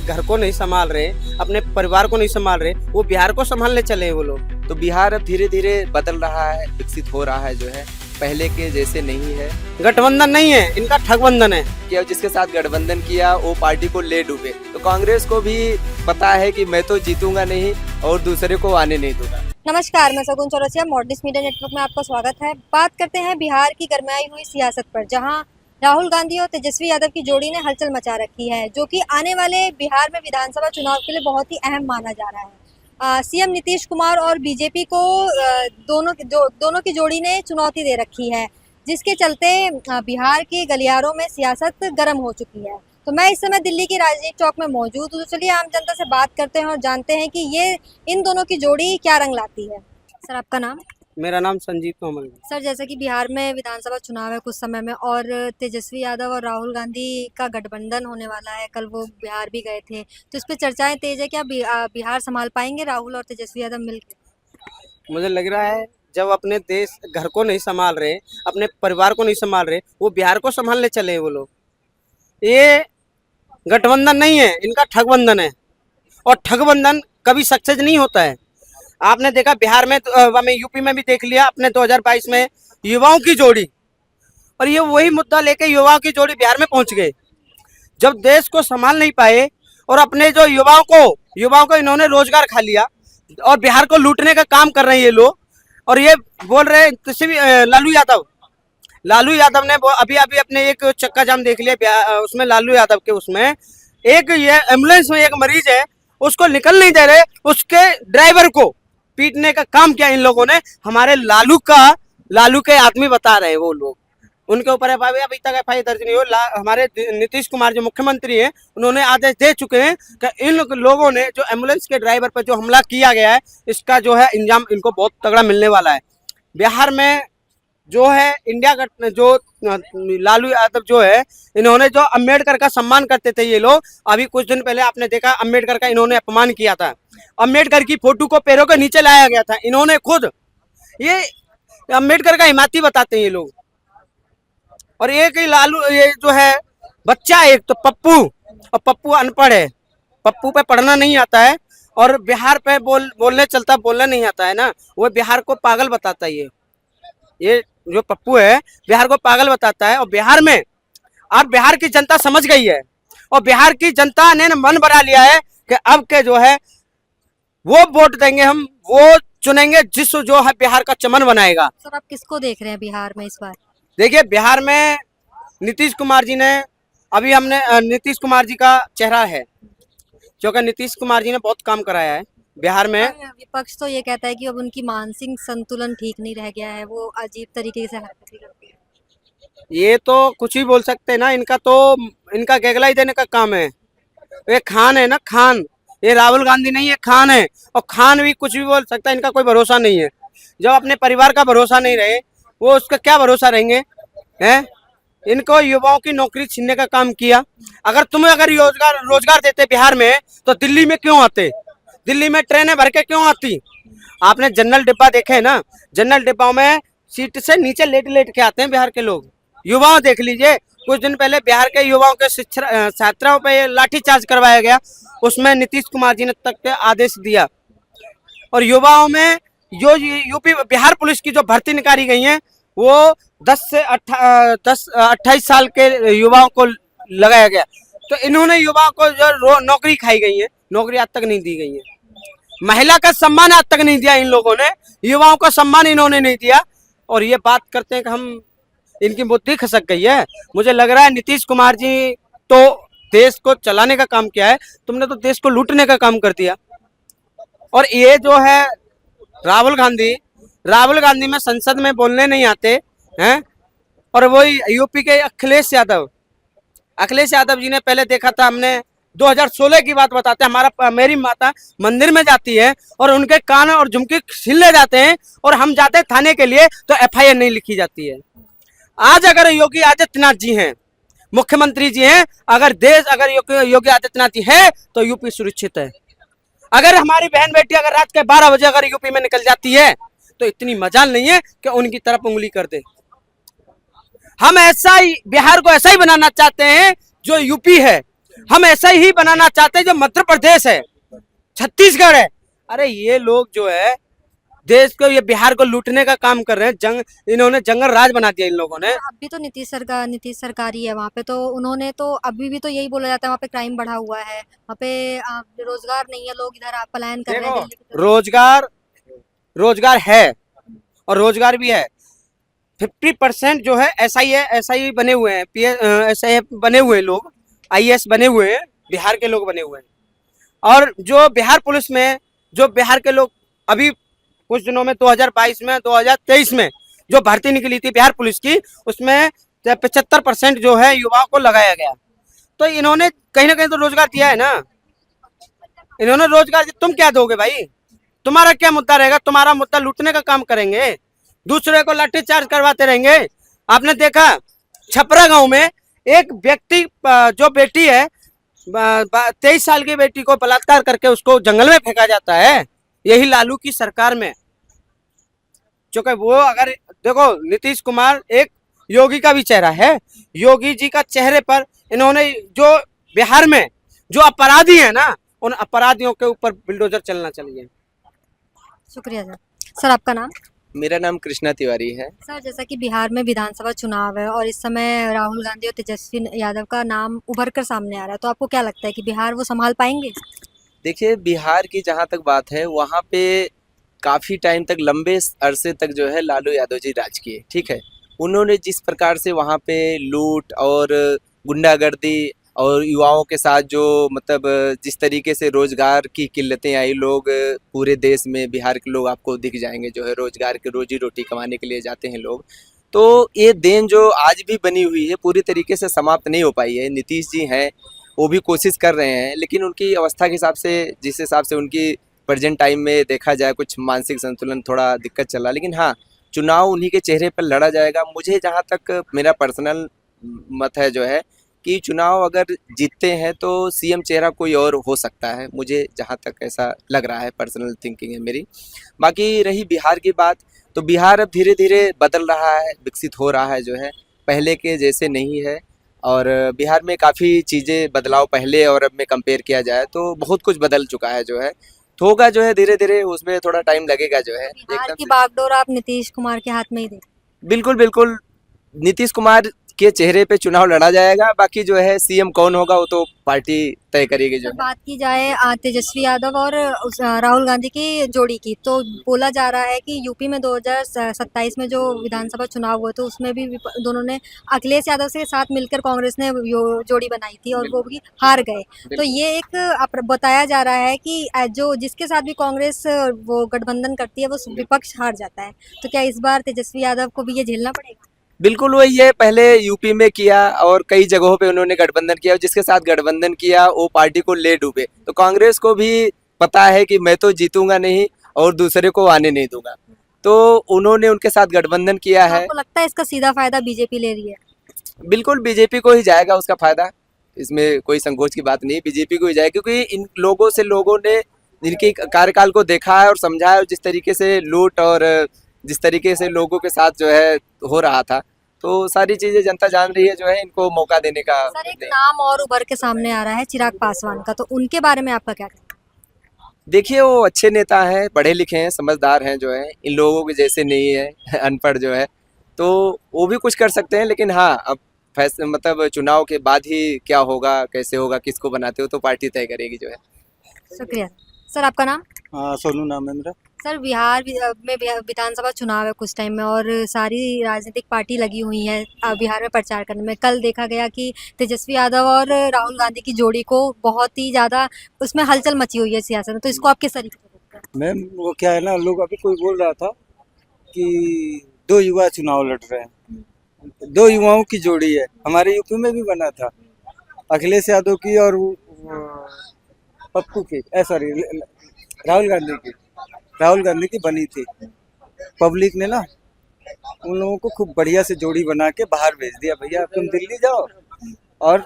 घर को नहीं संभाल रहे, अपने परिवार को नहीं संभाल रहे, वो बिहार को संभालने चले हैं वो लोग। तो बिहार अब धीरे धीरे बदल रहा है, विकसित हो रहा है, जो है पहले के जैसे नहीं है। गठबंधन नहीं है, इनका ठगबंधन है कि अब जिसके साथ गठबंधन किया वो पार्टी को ले डूबे। तो कांग्रेस को भी पता है कि मैं तो जीतूंगा नहीं और दूसरे को आने नहीं दूंगा। नमस्कार, मैं सगुन चौरसिया, मॉडर्निस्ट मीडिया नेटवर्क में आपका स्वागत है। बात करते हैं बिहार की गरमाई हुई सियासत पर, जहां राहुल गांधी और तेजस्वी यादव की जोड़ी ने हलचल मचा रखी है, जो कि आने वाले बिहार में विधानसभा चुनाव के लिए बहुत ही अहम माना जा रहा है। सीएम नीतीश कुमार और बीजेपी को दोनों की जोड़ी ने चुनौती दे रखी है, जिसके चलते बिहार के गलियारों में सियासत गर्म हो चुकी है। तो मैं इस समय दिल्ली की राजनीतिक चौक में मौजूद हूँ, तो चलिए आम जनता से बात करते हैं और जानते हैं कि ये इन दोनों की जोड़ी क्या रंग लाती है। सर, आपका नाम? मेरा नाम संजीव तोमर। सर, जैसे कि बिहार में विधानसभा चुनाव है कुछ समय में, और तेजस्वी यादव और राहुल गांधी का गठबंधन होने वाला है। कल वो बिहार भी गए थे, तो इस पे चर्चाएं तेज है। क्या बिहार संभाल पाएंगे राहुल और तेजस्वी यादव मिलकर? मुझे लग रहा है जब अपने देश घर को नहीं संभाल रहे, अपने परिवार को नहीं संभाल रहे, वो बिहार को संभालने चले हैं वो लोग। ये गठबंधन नहीं है, इनका ठगबंधन है, और ठगबंधन कभी सक्सेस नहीं होता है। आपने देखा बिहार में, हमें यूपी में भी देख लिया अपने 2022 में युवाओं की जोड़ी, और ये वही मुद्दा लेके युवाओं की जोड़ी बिहार में पहुंच गए। जब देश को संभाल नहीं पाए और अपने जो युवाओं को इन्होंने रोजगार खा लिया और बिहार को लूटने का काम कर रहे हैं ये लोग। और ये बोल रहे हैं किसी भी लालू यादव ने अभी अपने एक चक्का जाम देख लिया उसमें, लालू यादव के उसमें एक ये एम्बुलेंस में एक मरीज है, उसको निकल नहीं दे रहे, उसके ड्राइवर को पीटने का काम किया इन लोगों ने। हमारे लालू के आदमी बता रहे हैं वो लोग, उनके ऊपर अभी तक एफआईआर दर्ज नहीं हो। हमारे नीतीश कुमार जो मुख्यमंत्री हैं, उन्होंने आदेश दे चुके हैं कि इन लोगों ने जो एम्बुलेंस के ड्राइवर पर जो हमला किया गया है, इसका जो है इंजाम इनको बहुत तगड़ा मिलने वाला है। बिहार में जो है जो लालू यादव जो है, इन्होंने जो अम्बेडकर का सम्मान करते थे ये लोग, अभी कुछ दिन पहले आपने देखा अम्बेडकर का इन्होंने अपमान किया था। अम्बेडकर की फोटो को पैरों के नीचे लाया गया था इन्होंने खुद। ये अम्बेडकर का हिमायती बताते हैं ये लोग। और एक ही लालू, ये जो है बच्चा एक तो पप्पू, और पप्पू अनपढ़ है, पप्पू पे पढ़ना नहीं आता है, और बिहार पे बोलना नहीं आता है ना, वो बिहार को पागल बताता है। ये जो पप्पू है बिहार को पागल बताता है। और बिहार में अब बिहार की जनता समझ गई है, और बिहार की जनता ने मन बना लिया है कि अब के जो है वो वोट देंगे, हम वो चुनेंगे जिस जो है बिहार का चमन बनाएगा। सर, आप किसको देख रहे हैं बिहार में इस बार? देखिए, बिहार में नीतीश कुमार जी ने, अभी हमने नीतीश कुमार जी का चेहरा है, क्योंकि नीतीश कुमार जी ने बहुत काम कराया है बिहार में। विपक्ष तो ये कहता है कि अब उनकी मानसिक संतुलन ठीक नहीं रह गया है, वो अजीब तरीके से हरकतें करते हैं। ये तो कुछ भी बोल सकते हैं ना, इनका गैगलाई देने का काम है। ये खान है ना, खान, ये राहुल गांधी नहीं है, खान है, और खान भी कुछ भी बोल सकता है। इनका कोई भरोसा नहीं है। जब अपने परिवार का भरोसा नहीं रहे, वो उसका क्या भरोसा रहेंगे हैं? इनको युवाओं की नौकरी छीनने का काम किया। अगर रोजगार देते बिहार में, तो दिल्ली में क्यों आते? दिल्ली में ट्रेनें भर के क्यों आती? आपने जनरल डिब्बा देखे ना, जनरल डिब्बा में सीट से नीचे लेट के आते हैं बिहार के लोग। युवाओं देख लीजिए, कुछ दिन पहले बिहार के युवाओं के छात्राओं पे लाठीचार्ज करवाया गया, उसमें नीतीश कुमार जी ने तक के आदेश दिया। और युवाओं में जो यूपी बिहार पुलिस की जो भर्ती निकाली गई है, वो 10 से 28 साल के युवाओं को लगाया गया। तो इन्होंने युवाओं को जो नौकरी खाई गई है, नौकरी आज तक नहीं दी गई है। महिला का सम्मान आज तक नहीं दिया इन लोगों ने, युवाओं का सम्मान इन्होंने नहीं दिया। और ये बात करते हैं कि हम, इनकी बुद्धि खसक गई है। मुझे लग रहा है नीतीश कुमार जी तो देश को चलाने का काम किया है, तुमने तो देश को लूटने का काम कर दिया। और ये जो है राहुल गांधी में संसद में बोलने नहीं आते हैं। और वही यूपी के अखिलेश यादव जी ने, पहले देखा था हमने 2016 की बात बताते हैं, मेरी माता मंदिर में जाती है और उनके कान और झुमके छिलने जाते हैं, और हम जाते हैं थाने के लिए तो एफआईआर नहीं लिखी जाती है। आज अगर योगी आदित्यनाथ जी हैं, मुख्यमंत्री जी हैं, अगर योगी आदित्यनाथ जी है, तो यूपी सुरक्षित है। अगर हमारी बहन बेटी अगर रात के 12 बजे अगर यूपी में निकल जाती है, तो इतनी मजाल नहीं है कि उनकी तरफ उंगली कर दे। हम ऐसा ही बिहार को ऐसा ही बनाना चाहते हैं जो यूपी है। हम ऐसा ही बनाना चाहते हैं जो मध्य प्रदेश है, छत्तीसगढ़ है। अरे ये लोग जो है देश को, ये बिहार को लूटने का काम कर रहे हैं। इन्होंने जंगल राज बना दिया इन लोगों ने। अभी तो नीतीश सरकार ही है वहाँ पे, तो उन्होंने तो अभी भी तो यही बोला जाता है वहाँ पे क्राइम बढ़ा हुआ है, वहाँ पे रोजगार नहीं है, लोग इधर पलायन कर रहे हैं दिल्ली की तरफ। रोजगार है और रोजगार भी है। 50% जो है एसआई बने हुए हैं, एसआई बने हुए लोग, आईएएस बने हुए हैं, बिहार के लोग बने हुए हैं। और जो बिहार पुलिस में जो बिहार के लोग अभी कुछ दिनों में 2022 में 2023 में जो भर्ती निकली थी बिहार पुलिस की, उसमें 75% जो है युवाओं को लगाया गया। तो इन्होंने कहीं ना कहीं तो रोजगार दिया है ना। इन्होंने रोजगार, तुम क्या दोगे भाई? तुम्हारा क्या मुद्दा रहेगा? तुम्हारा मुद्दा लूटने का काम करेंगे, दूसरे को लाठीचार्ज करवाते रहेंगे। आपने देखा छपरा गांव में एक व्यक्ति जो बेटी है 23 साल की बेटी को बलात्कार करके उसको जंगल में फेंका जाता है, यही लालू की सरकार में। क्योंकि वो अगर देखो, नीतीश कुमार एक योगी का भी चेहरा है, योगी जी का चेहरे पर इन्होंने जो बिहार में जो अपराधी है ना, उन अपराधियों के ऊपर बिल्डोजर चलना चाहिए। शुक्रिया सर। सर आपका नाम? मेरा नाम कृष्णा तिवारी है। सर जैसा कि बिहार में विधानसभा चुनाव है और इस समय राहुल गांधी और तेजस्वी यादव का नाम उभर कर सामने आ रहा है, तो आपको क्या लगता है कि बिहार वो संभाल पाएंगे? देखिए, बिहार की जहाँ तक बात है, वहाँ पे काफ़ी टाइम तक, लंबे अरसे तक जो है लालू यादव जी राज किए, ठीक है। उन्होंने जिस प्रकार से वहाँ पे लूट और गुंडागर्दी और युवाओं के साथ जो मतलब जिस तरीके से रोजगार की किल्लतें आई, लोग पूरे देश में बिहार के लोग आपको दिख जाएंगे जो है रोजगार के, रोजी रोटी कमाने के लिए जाते हैं लोग। तो ये देन जो आज भी बनी हुई है पूरी तरीके से समाप्त नहीं हो पाई है। नीतीश जी हैं, वो भी कोशिश कर रहे हैं, लेकिन उनकी अवस्था के हिसाब से, जिस हिसाब से उनकी प्रेजेंट टाइम में देखा जाए, कुछ मानसिक संतुलन थोड़ा दिक्कत चल रहा। लेकिन हाँ, चुनाव उन्हीं के चेहरे पर लड़ा जाएगा। मुझे जहाँ तक मेरा पर्सनल मत है जो है कि चुनाव अगर जीतते हैं तो सीएम चेहरा कोई और हो सकता है, मुझे जहाँ तक ऐसा लग रहा है, पर्सनल थिंकिंग है मेरी। बाकी रही बिहार की बात, तो बिहार अब धीरे धीरे बदल रहा है, विकसित हो रहा है जो है, पहले के जैसे नहीं है। और बिहार में काफ़ी चीज़ें बदलाव पहले और अब में कंपेयर किया जाए तो बहुत कुछ बदल चुका है जो है। तो होगा जो है धीरे धीरे, उसमें थोड़ा टाइम लगेगा जो है। बिहार की बागडोर आप नीतीश कुमार के हाथ में ही दें? बिल्कुल बिल्कुल, नीतीश कुमार के चेहरे पे चुनाव लड़ा जाएगा। बाकी जो है सीएम कौन होगा वो तो पार्टी तय करेगी जो अगर बात की जाए तेजस्वी यादव और राहुल गांधी की जोड़ी की, तो बोला जा रहा है कि यूपी में 2027 में जो विधानसभा चुनाव हुए तो उसमें भी दोनों ने अखिलेश यादव के साथ मिलकर कांग्रेस ने जोड़ी बनाई थी और वो भी हार गए। तो ये एक बताया जा रहा है कि जो जिसके साथ भी कांग्रेस वो गठबंधन करती है वो विपक्ष हार जाता है। तो क्या इस बार तेजस्वी यादव को भी ये झेलना पड़ेगा? बिल्कुल वही है, पहले यूपी में किया और कई जगहों पे उन्होंने गठबंधन किया, और जिसके साथ गठबंधन किया वो पार्टी को ले डूबे। तो कांग्रेस को भी पता है कि मैं तो जीतूंगा नहीं और दूसरे को आने नहीं दूंगा, तो उन्होंने उनके साथ गठबंधन किया है। आपको लगता है इसका सीधा फायदा बीजेपी ले रही है? बिल्कुल बीजेपी को ही जाएगा उसका फायदा, इसमें कोई संकोच की बात नहीं, बीजेपी को ही जाएगा। क्योंकि इन लोगों से लोगों ने इनके कार्यकाल को देखा है और समझा है, और जिस तरीके से लूट और जिस तरीके से लोगों के साथ जो है हो रहा था, तो सारी चीजें जनता जान रही है जो है, इनको मौका देने का। सर एक नाम और उभर के सामने आ रहा है चिराग पासवान का, तो उनके बारे में आपका क्या कहना है? देखिए, वो अच्छे नेता हैं, पढ़े लिखे हैं, समझदार हैं जो है, इन लोगों के जैसे नहीं है अनपढ़ जो है, तो वो भी कुछ कर सकते हैं। लेकिन हाँ, अब फैसले मतलब चुनाव के बाद ही क्या होगा, कैसे होगा, किसको बनाते हो, तो पार्टी तय करेगी जो है। शुक्रिया। सर आपका नाम? सोनू नाम है मेरा। सर बिहार में विधानसभा चुनाव है कुछ टाइम में और सारी राजनीतिक पार्टी लगी हुई है बिहार में प्रचार करने में। कल देखा गया कि तेजस्वी यादव और राहुल गांधी की जोड़ी को बहुत ही ज़्यादा उसमें हलचल मची हुई है सियासत में, तो इसको आप किस तरीके से देखते हैं? मैम वो क्या है ना, लोग अभी कोई बोल रहा था कि दो युवा चुनाव लड़ रहे हैं, दो युवाओं की जोड़ी है। हमारे यूपी में भी बना था, अखिलेश यादव की और पप्पू की, सॉरी राहुल गांधी की बनी थी। पब्लिक ने ना उन लोगों को खूब बढ़िया से जोड़ी बना के बाहर भेज दिया, भैया तुम दिल्ली जाओ और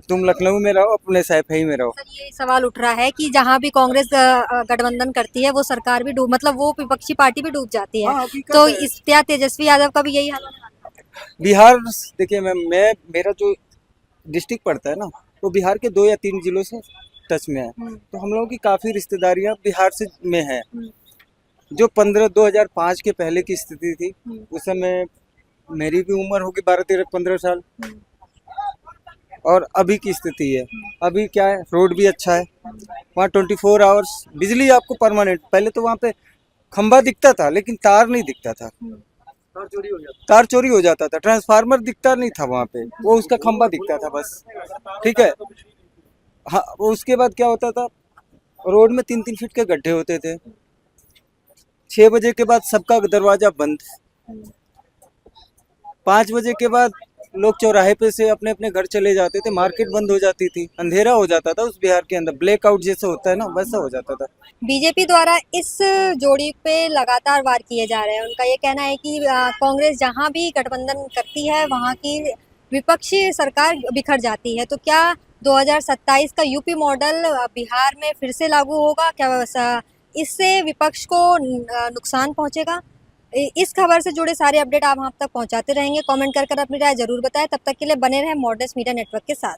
तुम लखनऊ में रहो, अपने सैफई में रहो। सर ये सवाल उठ रहा है कि जहाँ भी कांग्रेस गठबंधन करती है वो सरकार भी डूब, मतलब वो विपक्षी पार्टी भी डूब जाती है। हाँ, तो इस क्या तेजस्वी यादव का भी यही हाल है? बिहार देखिए मैम, मेरा जो डिस्ट्रिक्ट पड़ता है ना, वो बिहार के 2 या 3 जिलों से टच में है। तो हम लोगों की काफ़ी रिश्तेदारियां बिहार से में है। जो 2005 के पहले की स्थिति थी, उस समय मेरी भी उम्र होगी 12, 13, 15 साल, और अभी की स्थिति है। अभी क्या है, रोड भी अच्छा है, वहाँ 24 आवर्स बिजली आपको परमानेंट। पहले तो वहाँ पे खंबा दिखता था लेकिन तार नहीं दिखता था, तार चोरी हो जाता था, ट्रांसफार्मर दिखता नहीं था वहाँ पे, वो उसका खंबा दिखता था बस, ठीक है। हाँ, वो उसके बाद क्या होता था, रोड में 3-3 फीट के गड्ढे होते थे। 6 बजे के बाद सबका दरवाजा बंद। 5 बजे के बाद लोग चौराहे पे से अपने अपने घर चले जाते थे, मार्केट बंद हो जाती थी, अंधेरा हो जाता था उस बिहार के अंदर, ब्लैकआउट जैसे होता है ना, वैसा हो जाता था। बीजेपी द्वारा इस जोड़ी पे लगातार वार किए जा रहे हैं। उनका ये कहना है कि कांग्रेस जहां भी गठबंधन करती है वहां की विपक्षी सरकार बिखर जाती है। तो क्या 2027 का यूपी मॉडल बिहार में फिर से लागू होगा? क्या इससे विपक्ष को नुकसान पहुंचेगा? इस खबर से जुड़े सारे अपडेट आप तक पहुंचाते रहेंगे। कमेंट कर अपनी राय जरूर बताएं। तब तक के लिए बने रहें मॉडर्न मीडिया नेटवर्क के साथ।